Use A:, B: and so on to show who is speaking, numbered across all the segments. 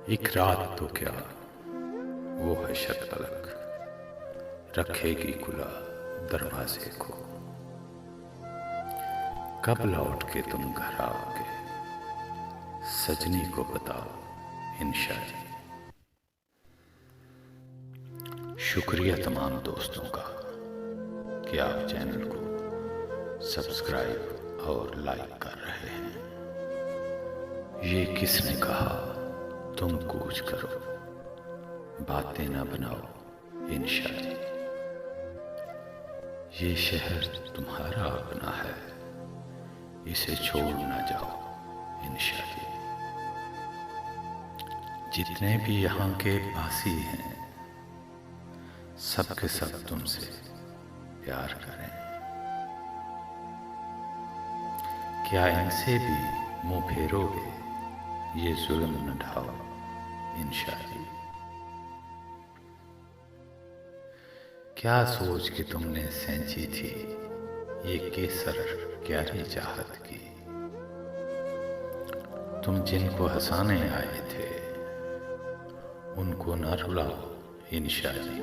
A: एक रात तो क्या वो है शतपलक, रखेगी खुला दरवाजे को। कब लौट के तुम घर आओगे, सजनी को बताओ इंशा जी। शुक्रिया तमाम दोस्तों का कि आप चैनल को सब्सक्राइब और लाइक कर रहे हैं। ये किसने कहा तुम कूच करो, बातें ना बनाओ इंशा जी। ये शहर तुम्हारा अपना है, इसे छोड़ ना जाओ इंशा जी। जितने भी यहाँ के वासी हैं, सबके सब तुमसे प्यार करें। क्या इनसे भी मुंह फेरोगे, ये जुल्म न ढाओ इंशा जी। क्या सोच के तुमने सेंची थी ये केसर क्यारी चाहत की। तुम जिनको हंसाने आए थे उनको न रुलाओ इंशा जी।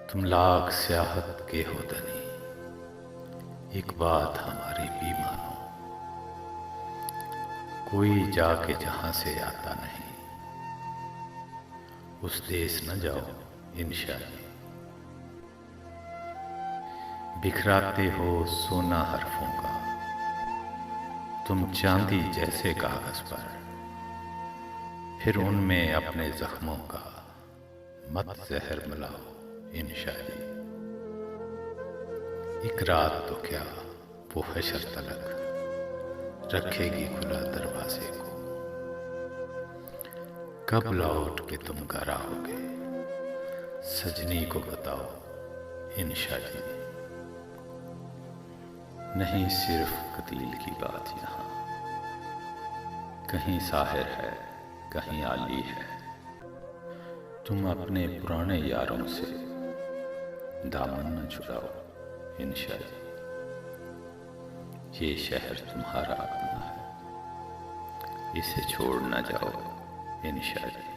A: तुम लाख स्याहत के हो धनी, एक बात हमारी भी मानो। कोई जाके जहां से आता नहीं, उस देश न जाओ इंशा जी। बिखराते हो सोना हरफों का तुम चांदी जैसे कागज पर, फिर उनमें अपने जख्मों का मत जहर मिलाओ इंशा जी। एक रात तो क्या वो हशर तलक, रखेगी खुला दरवाजे को। कब लौट के तुम घर आओगे, सजनी को बताओ इंशा जी। नहीं सिर्फ कतील की बात यहाँ, कहीं साहिर है कहीं आली है। तुम अपने पुराने यारों से दामन न छुड़ाओ इंशा जी। ये शहर तुम्हारा अपना है, इसे छोड़ न जाओ इंशा जी।